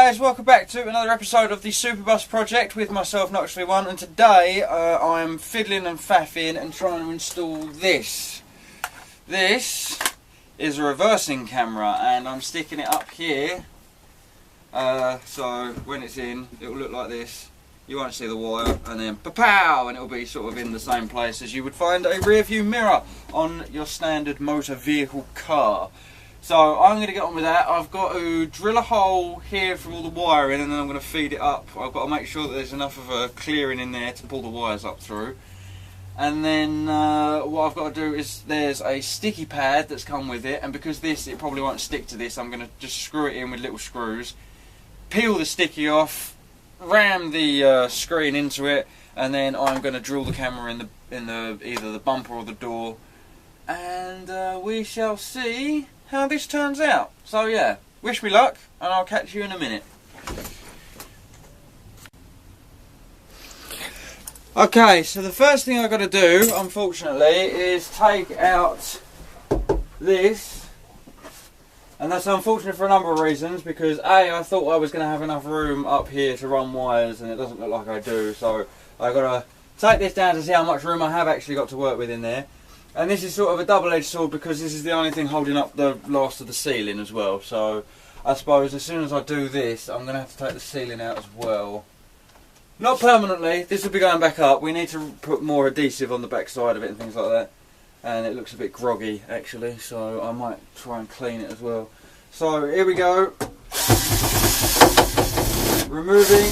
guys, welcome back to another episode of the Superbus project with myself, Knux Veeone, and today I'm fiddling and faffing and trying to install this. This is a reversing camera and I'm sticking it up here, so when it's in it will look like this. You won't see the wire, and then pa-pow, and it'll be sort of in the same place as you would find a rear view mirror on your standard motor vehicle car. So I'm going to get on with that. I've got to drill a hole here for all the wiring, and then I'm going to feed it up. I've got to make sure that there's enough of a clearing in there to pull the wires up through. And then what I've got to do is, there's a sticky pad that's come with it, and because it probably won't stick to this, I'm going to just screw it in with little screws, peel the sticky off, ram the screen into it, and then I'm going to drill the camera in either the bumper or the door, and we shall see how this turns out. So yeah, wish me luck, and I'll catch you in a minute. Okay, so the first thing I've got to do, unfortunately, is take out this. And that's unfortunate for a number of reasons, because A, I thought I was going to have enough room up here to run wires, and it doesn't look like I do, so I've got to take this down to see how much room I have actually got to work with in there. And this is sort of a double-edged sword, because this is the only thing holding up the last of the ceiling as well, so I suppose as soon as I do this, I'm going to have to take the ceiling out as well. Not permanently, this will be going back up. We need to put more adhesive on the back side of it and things like that. And it looks a bit groggy actually, so I might try and clean it as well. So here we go. Removing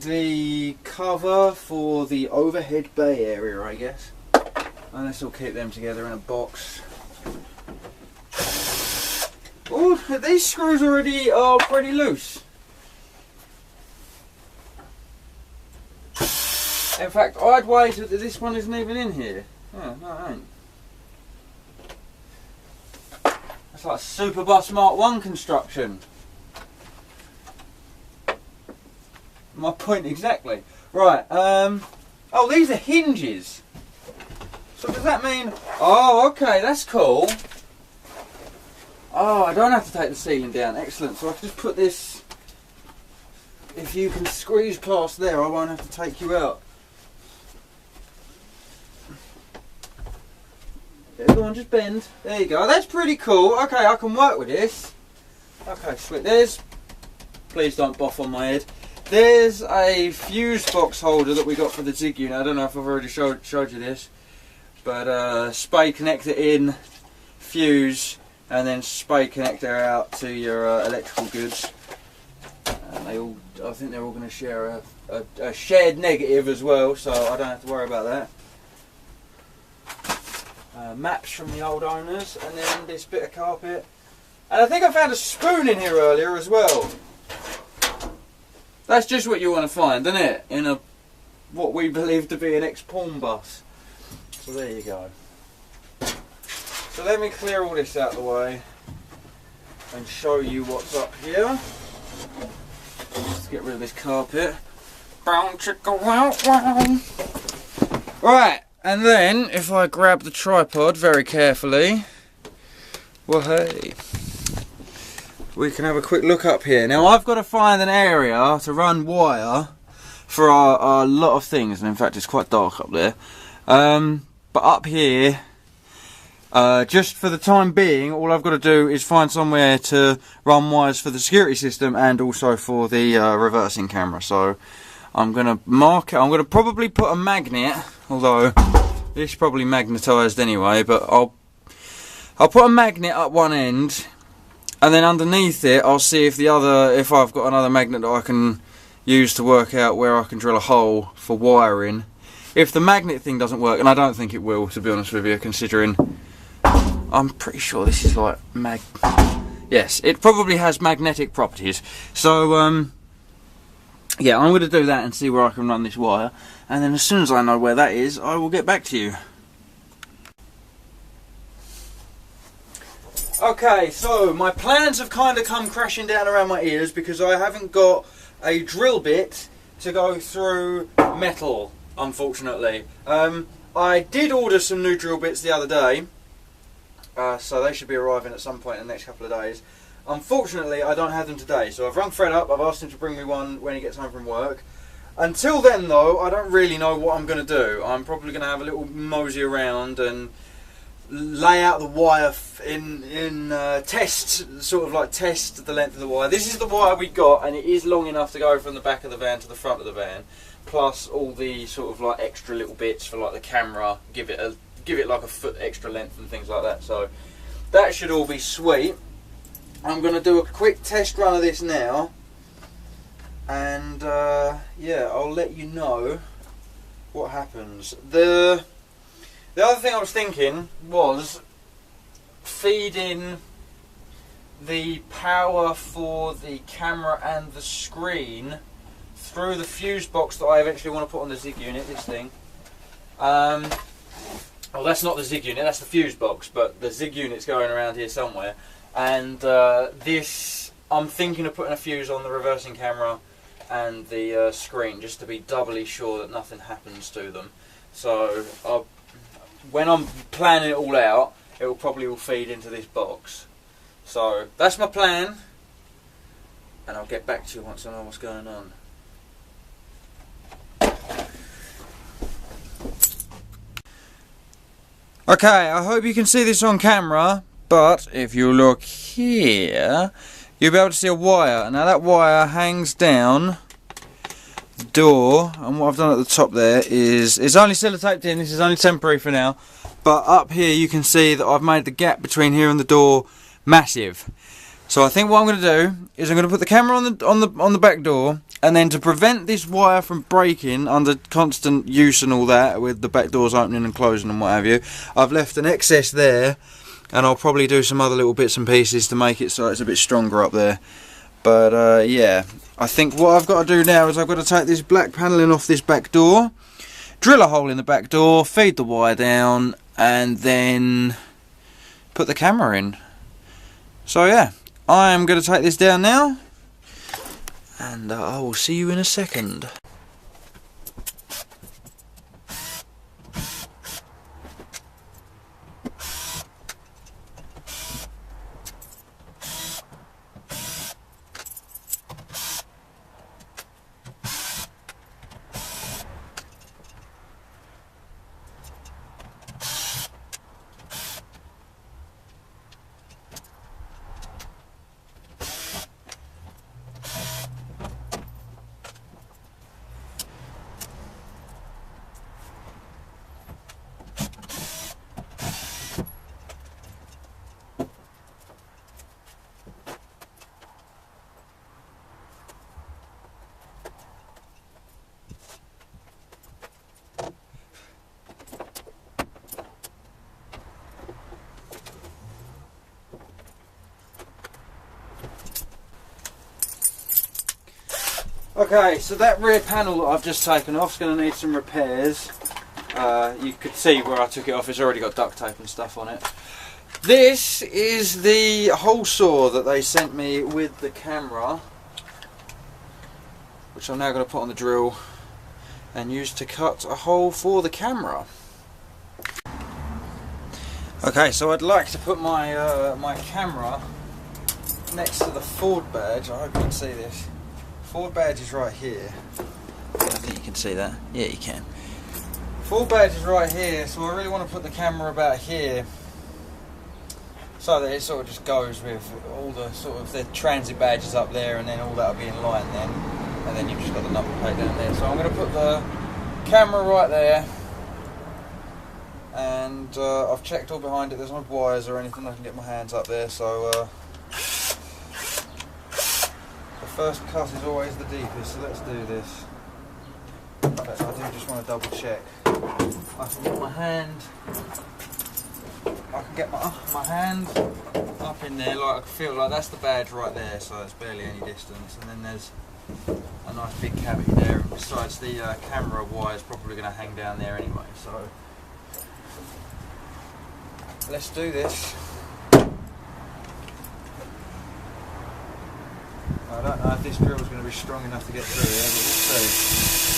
the cover for the overhead bay area, I guess. And this will keep them together in a box. Oh, these screws already are pretty loose. In fact, I'd wager that this one isn't even in here. Oh, no, it ain't. That's like Superbus Mark 1 construction. My point exactly. Right, oh, these are hinges. So does that mean... Oh, okay, that's cool. Oh, I don't have to take the ceiling down. Excellent. So I can just put this... If you can squeeze past there, I won't have to take you out. Yeah, go on, just bend. There you go. That's pretty cool. Okay, I can work with this. Okay, sweet. There's... Please don't boff on my head. There's a fuse box holder that we got for the Zig unit. I don't know if I've already showed you this. But spade connector in, fuse, and then spade connector out to your electrical goods. And I think they're all going to share a shared negative as well, so I don't have to worry about that. Maps from the old owners, and then this bit of carpet. And I think I found a spoon in here earlier as well. That's just what you want to find, isn't it? In what we believe to be an ex-pawn bus. So there you go. So let me clear all this out of the way and show you what's up here. Just get rid of this carpet. Brown chicka wow wow. Right. And then, if I grab the tripod very carefully, well hey, we can have a quick look up here. Now I've got to find an area to run wire for a lot of things, and in fact it's quite dark up there. But up here, just for the time being, all I've got to do is find somewhere to run wires for the security system and also for the reversing camera. So I'm going to mark it. I'm going to probably put a magnet, although this is probably magnetised anyway, but I'll put a magnet up one end, and then underneath it I'll see if I've got another magnet that I can use to work out where I can drill a hole for wiring. If the magnet thing doesn't work, and I don't think it will, to be honest with you, considering I'm pretty sure this is like yes, it probably has magnetic properties. So yeah, I'm going to do that and see where I can run this wire, and then as soon as I know where that is, I will get back to you. Okay, so my plans have kind of come crashing down around my ears because I haven't got a drill bit to go through metal, unfortunately. I did order some new drill bits the other day, so they should be arriving at some point in the next couple of days. Unfortunately, I don't have them today, so I've rung Fred up. I've asked him to bring me one when he gets home from work. Until then, though, I don't really know what I'm going to do. I'm probably going to have a little mosey around and lay out the wire in test, sort of like test the length of the wire. This is the wire we got, and it is long enough to go from the back of the van to the front of the van, plus all the sort of like extra little bits for like the camera, give it like a foot extra length and things like that. So that should all be sweet. I'm going to do a quick test run of this now, and yeah, I'll let you know what happens. The other thing I was thinking was feeding the power for the camera and the screen through the fuse box that I eventually want to put on the Zig unit, this thing. Well, that's not the Zig unit, that's the fuse box, but the Zig unit's going around here somewhere. And this, I'm thinking of putting a fuse on the reversing camera and the screen, just to be doubly sure that nothing happens to them. So when I'm planning it all out, it will probably all feed into this box. So that's my plan, and I'll get back to you once I know what's going on. Okay, I hope you can see this on camera, but if you look here, you'll be able to see a wire. Now that wire hangs down the door, and what I've done at the top there is, it's only sellotaped in, this is only temporary for now, but up here you can see that I've made the gap between here and the door massive. So I think what I'm going to do is I'm going to put the camera on the back door, and then to prevent this wire from breaking under constant use and all that, with the back doors opening and closing and what have you, I've left an excess there, and I'll probably do some other little bits and pieces to make it so it's a bit stronger up there. But yeah, I think what I've got to do now is I've got to take this black panelling off this back door, drill a hole in the back door, feed the wire down, and then put the camera in. So yeah, I am going to take this down now, and I will see you in a second. Okay, so that rear panel that I've just taken off is going to need some repairs. You could see where I took it off, it's already got duct tape and stuff on it. This is the hole saw that they sent me with the camera, which I'm now going to put on the drill and use to cut a hole for the camera. Okay, so I'd like to put my my camera next to the Ford badge. I hope you can see this. Ford badge is right here. I think you can see that. Yeah, you can. Ford badge is right here, so I really want to put the camera about here, so that it sort of just goes with all the sort of the transit badges up there, and then all that'll be in line then, and then you've just got the number plate down there. So I'm going to put the camera right there, and I've checked all behind it. There's no wires or anything. I can get my hands up there, so. First cut is always the deepest, so let's do this. But I do just want to double check. I can get my hand. I can get my hand up in there, like I can feel like that's the badge right there, so it's barely any distance. And then there's a nice big cavity there. And besides, the camera wire is probably going to hang down there anyway. So let's do this. I don't know if this drill is going to be strong enough to get through here, but we'll see.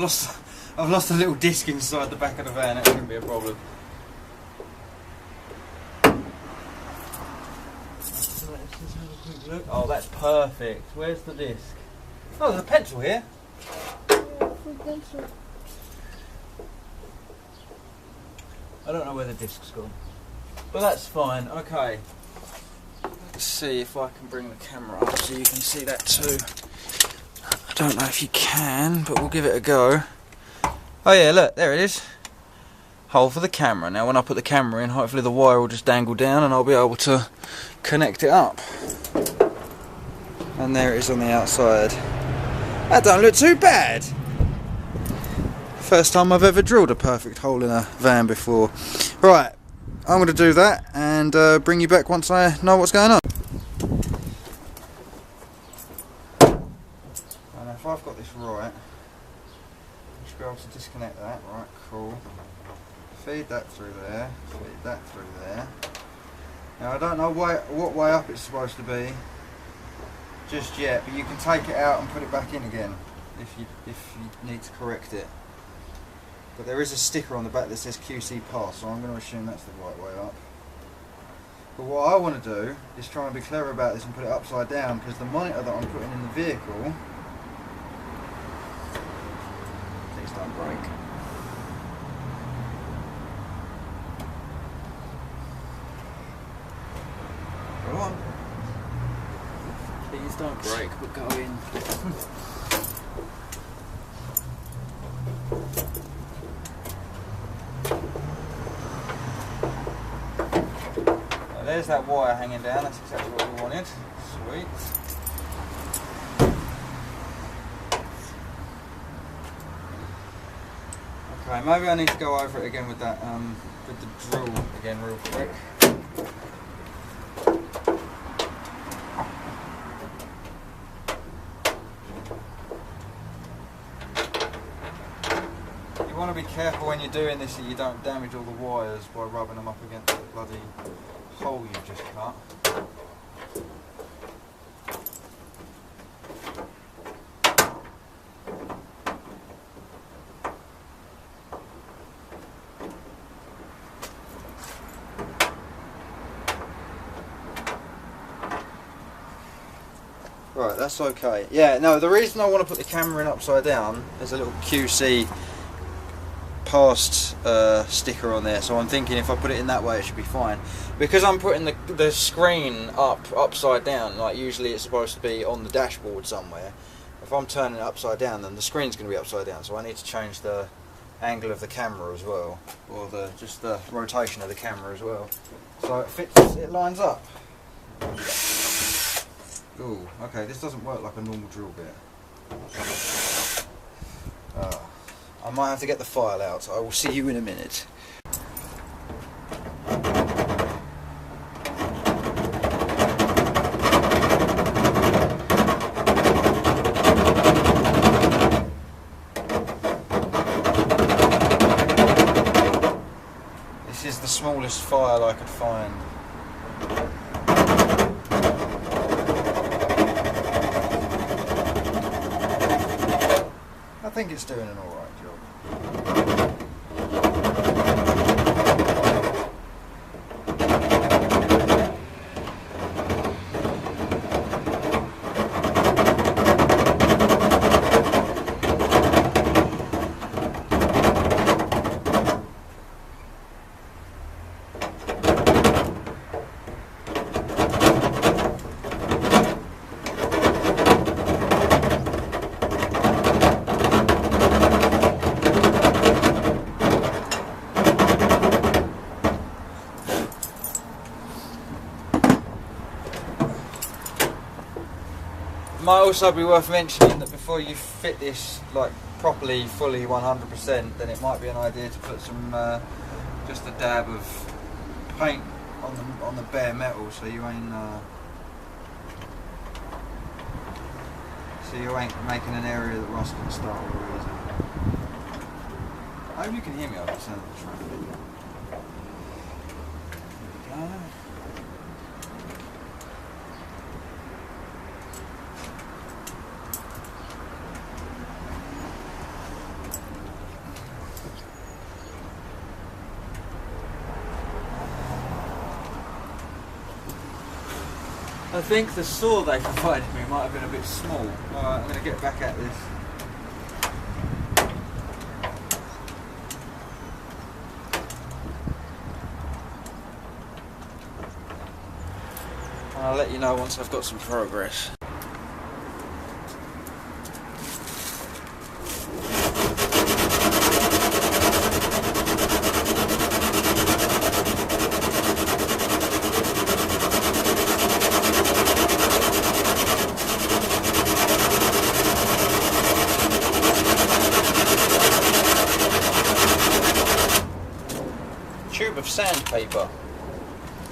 I've lost a little disc inside the back of the van. That shouldn't be a problem. Let's just have a quick look. Oh, that's perfect. Where's the disc? Oh, there's a pencil here. I don't know where the disc's gone, but that's fine. Okay. Let's see if I can bring the camera up so you can see that too. I don't know if you can, but we'll give it a go. Oh yeah, look, there it is. Hole for the camera. Now when I put the camera in, hopefully the wire will just dangle down and I'll be able to connect it up. And there it is on the outside. That don't look too bad. First time I've ever drilled a perfect hole in a van before. Right, I'm going to do that and bring you back once I know what's going on. And if I've got this right, I should be able to disconnect that. Right, cool. Feed that through there, feed that through there. Now I don't know what way up it's supposed to be just yet, but you can take it out and put it back in again if you need to correct it. But there is a sticker on the back that says QC Pass, so I'm going to assume that's the right way up. But what I want to do is try and be clever about this and put it upside down, because the monitor that I'm putting in the vehicle, please don't break. Go on. Please don't break, but go in. There's that wire hanging down, that's exactly what we wanted. Sweet. Okay, maybe I need to go over it again with that, with the drill again real quick. You want to be careful when you're doing this that you don't damage all the wires by rubbing them up against the bloody hole you've just cut. Right, that's okay. Yeah, no, the reason I want to put the camera in upside down, there's a little QC Past sticker on there, so I'm thinking if I put it in that way it should be fine. Because I'm putting the screen upside down, like usually it's supposed to be on the dashboard somewhere. If I'm turning it upside down, then the screen's going to be upside down, so I need to change the angle of the camera as well, or just the rotation of the camera as well, so it fits, it lines up. Ooh, okay, this doesn't work like a normal drill bit. I might have to get the file out, so I will see you in a minute. This is the smallest file I could find. I think it's doing an alright job. Might also be worth mentioning that before you fit this like properly, fully 100%, then it might be an idea to put some just a dab of paint on the bare metal, so you ain't making an area that rust can start all easy. I hope you can hear me over the sound of the truck. There we go. I think the saw they provided me might have been a bit small. Alright, I'm going to get back at this. I'll let you know once I've got some progress. Tube of sandpaper.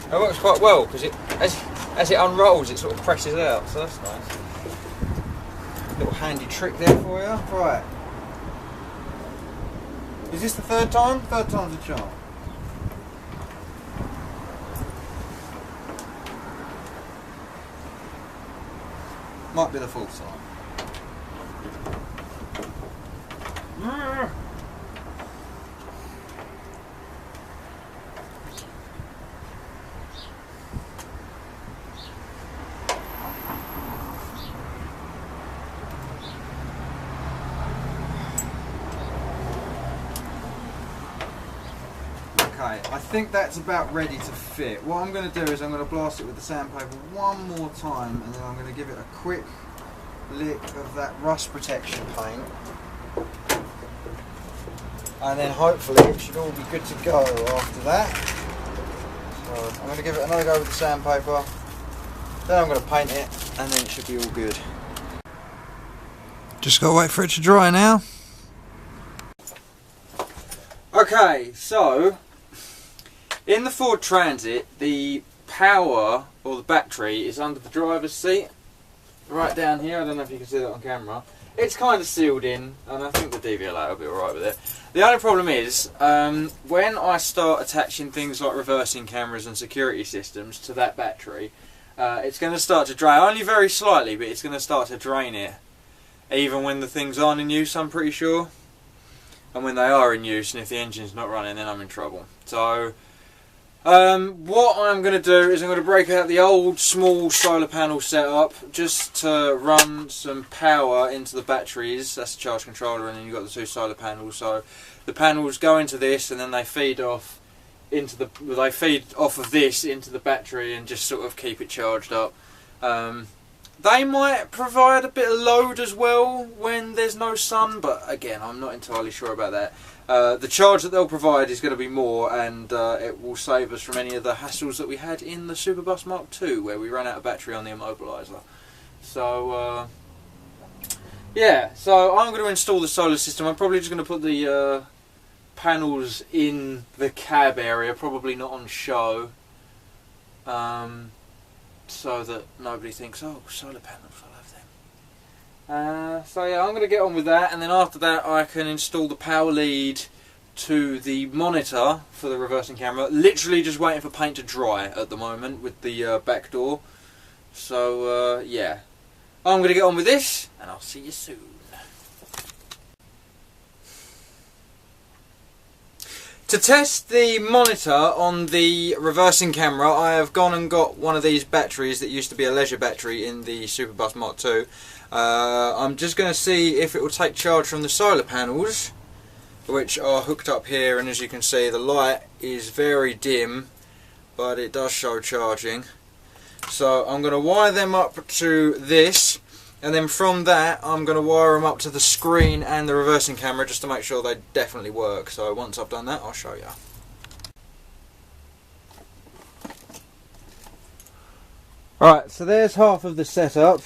It works quite well because it, as it unrolls, it sort of presses out, so that's nice. Little handy trick there for you. Right. Is this the third time? Third time's a charm. Might be the fourth time. Okay, I think that's about ready to fit. What I'm going to do is I'm going to blast it with the sandpaper one more time, and then I'm going to give it a quick lick of that rust protection paint, and then hopefully it should all be good to go after that. So I'm going to give it another go with the sandpaper, then I'm going to paint it, and then it should be all good. Just got to wait for it to dry now. Okay, so in the Ford Transit, the power, or the battery, is under the driver's seat. Right down here, I don't know if you can see that on camera. It's kind of sealed in, and I think the DVLA will be alright with it. The only problem is, when I start attaching things like reversing cameras and security systems to that battery, it's going to start to drain, only very slightly, but it's going to start to drain it. Even when the things aren't in use, I'm pretty sure. And when they are in use, and if the engine's not running, then I'm in trouble. So, what I'm going to do is I'm going to break out the old small solar panel setup just to run some power into the batteries. That's the charge controller, and then you've got the two solar panels. So the panels go into this, and then they feed off into the off of this into the battery and just sort of keep it charged up. They might provide a bit of load as well when there's no sun, but again, I'm not entirely sure about that. The charge that they'll provide is going to be more, and it will save us from any of the hassles that we had in the Superbus Mark II, where we ran out of battery on the immobiliser. So, yeah, so I'm going to install the solar system. I'm probably just going to put the panels in the cab area, probably not on show. So that nobody thinks, oh, solar panels, I'll have them. So yeah, I'm going to get on with that, and then after that I can install the power lead to the monitor for the reversing camera. Literally just waiting for paint to dry at the moment with the back door. So yeah, I'm going to get on with this, and I'll see you soon. To test the monitor on the reversing camera, I have gone and got one of these batteries that used to be a leisure battery in the Superbus Mark II. I'm just going to see if it will take charge from the solar panels, which are hooked up here, and as you can see the light is very dim, but it does show charging. So I'm going to wire them up to this, and then from that I'm going to wire them up to the screen and the reversing camera just to make sure they definitely work. So once I've done that, I'll show you. Right, so there's half of the setup.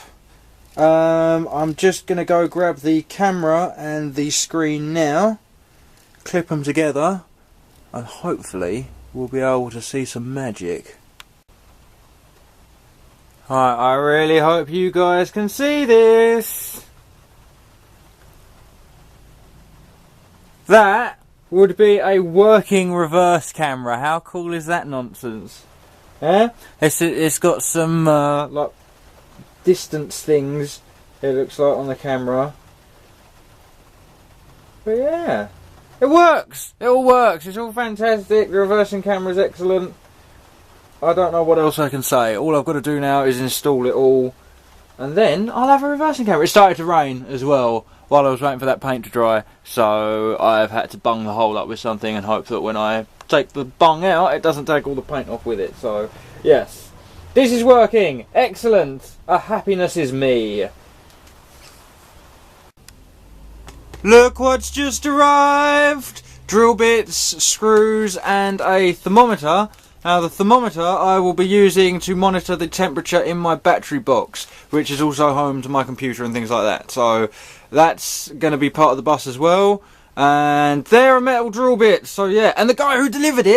I'm just going to go grab the camera and the screen now, clip them together, and hopefully we'll be able to see some magic. Alright, I really hope you guys can see this. That would be a working reverse camera. How cool is that nonsense? Yeah? It's got some like distance things, it looks like, on the camera. But yeah, it works. It all works. It's all fantastic. The reversing camera is excellent. I don't know what else I can say. All I've got to do now is install it all, and then I'll have a reversing camera. It started to rain as well while I was waiting for that paint to dry, so I've had to bung the hole up with something and hope that when I take the bung out, it doesn't take all the paint off with it. So, yes. This is working! Excellent! A happiness is me. Look what's just arrived! Drill bits, screws, and a thermometer. Now the thermometer I will be using to monitor the temperature in my battery box, which is also home to my computer and things like that. So that's going to be part of the bus as well. And there are metal drill bits, so yeah. And the guy who delivered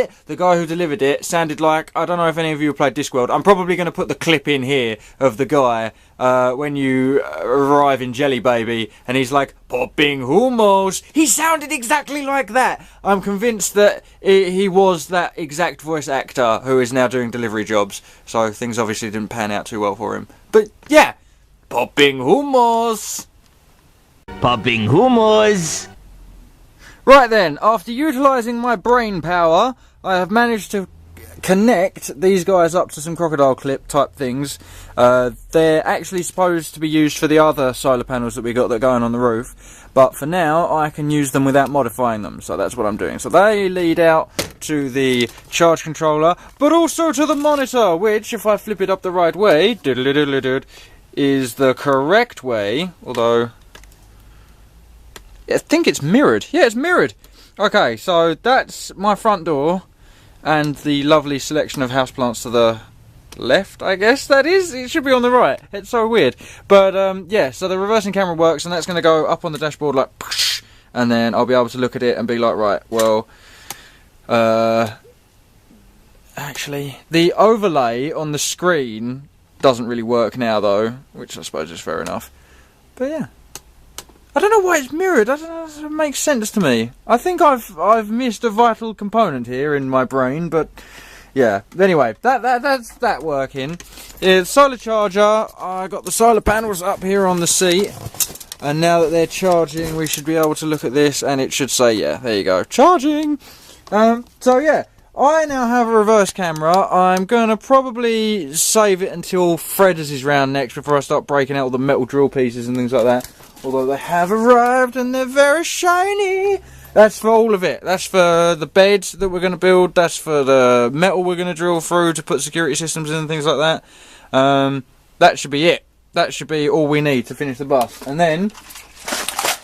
it sounded like, I don't know if any of you have played Discworld. I'm probably going to put the clip in here of the guy when you arrive in Jelly Baby, and he's like, popping humos. He sounded exactly like that. I'm convinced that he was that exact voice actor who is now doing delivery jobs. So things obviously didn't pan out too well for him. But yeah, popping humos. Popping humos. Right then, after utilising my brain power, I have managed to connect these guys up to some crocodile clip type things. They're actually supposed to be used for the other solar panels that we got that are going on the roof, but for now I can use them without modifying them, so that's what I'm doing. So they lead out to the charge controller, but also to the monitor, which, if I flip it up the right way, is the correct way, although I think it's mirrored. Yeah, it's mirrored. Okay, so that's my front door and the lovely selection of houseplants to the left, I guess that is. It should be on the right. It's so weird. But yeah, so the reversing camera works, and that's going to go up on the dashboard like, and then I'll be able to look at it and be like, right, well, actually, the overlay on the screen doesn't really work now though, which I suppose is fair enough. But yeah. I don't know why it's mirrored. I don't know if it makes sense to me. I think I've missed a vital component here in my brain, but yeah. Anyway, that's that working. The solar charger. I got the solar panels up here on the seat, and now that they're charging, we should be able to look at this, and it should say, yeah, there you go, charging. So yeah, I now have a reverse camera. I'm gonna probably save it until Fred's is round next before I start breaking out all the metal drill pieces and things like that. Although they have arrived and they're very shiny. That's for all of it. That's for the beds that we're going to build. That's for the metal we're going to drill through to put security systems in and things like that. That should be it. That should be all we need to finish the bus. And then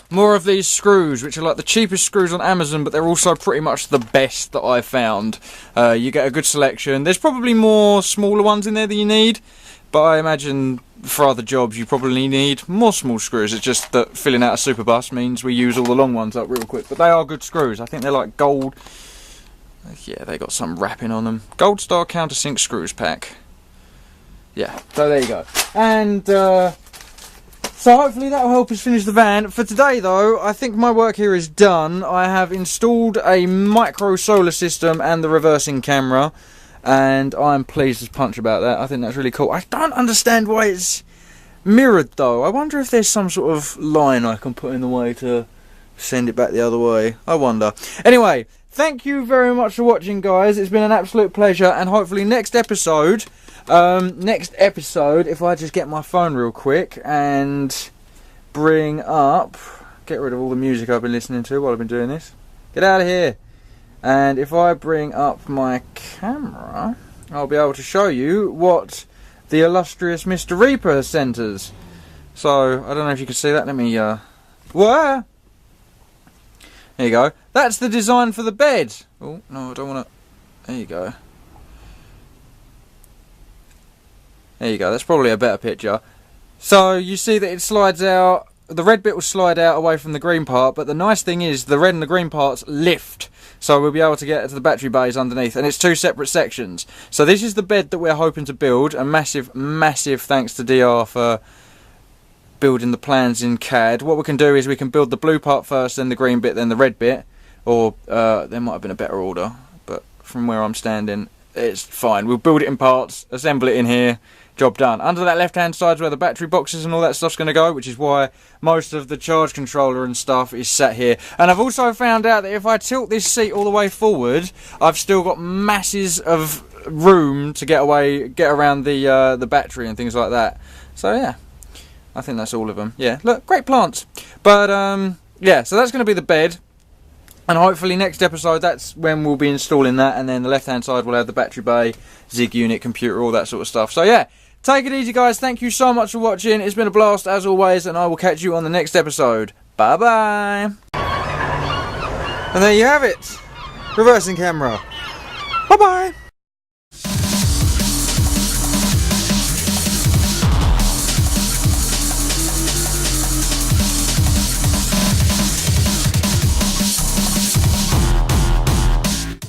more of these screws, which are like the cheapest screws on Amazon, but they're also pretty much the best that I've found. You get a good selection. There's probably more smaller ones in there than you need, but I imagine for other jobs you probably need more small screws. It's just that filling out a super bus means we use all the long ones up real quick. But they are good screws. I think they're like gold. Yeah, they got some wrapping on them. Gold Star countersink screws pack. Yeah, so there you go. And so hopefully that will help us finish the van. For today though, I think my work here is done. I have installed a micro solar system and the reversing camera, and I'm pleased as punch about that. I think that's really cool. I don't understand why it's mirrored though. I wonder if there's some sort of line I can put in the way to send it back the other way. I wonder. Anyway, thank you very much for watching, guys. It's been an absolute pleasure, and hopefully next episode, if I just get my phone real quick and bring up, get rid of all the music I've been listening to while I've been doing this. Get out of here. And if I bring up my camera, I'll be able to show you what the illustrious Mr. Reaper has sent us. So, I don't know if you can see that. Let me, where? There you go. That's the design for the bed. Oh, no, I don't want to. There you go. There you go. That's probably a better picture. So, you see that it slides out. The red bit will slide out away from the green part, but the nice thing is the red and the green parts lift. So we'll be able to get to the battery bays underneath, and it's two separate sections. So this is the bed that we're hoping to build, and massive thanks to DR for building the plans in CAD. What we can do is we can build the blue part first, then the green bit, then the red bit, or there might have been a better order, but from where I'm standing, it's fine. We'll build it in parts, assemble it in here, job done. Under that left hand side is where the battery boxes and all that stuff's going to go, which is why most of the charge controller and stuff is sat here. And I've also found out that if I tilt this seat all the way forward, I've still got masses of room to get around the battery and things like that. So yeah, I think that's all of them. Yeah, look, great plants. But yeah, so that's going to be the bed. And hopefully next episode, that's when we'll be installing that. And then the left-hand side will have the battery bay, Zig unit, computer, all that sort of stuff. So yeah, take it easy, guys. Thank you so much for watching. It's been a blast, as always. And I will catch you on the next episode. Bye-bye. And there you have it. Reversing camera. Bye-bye.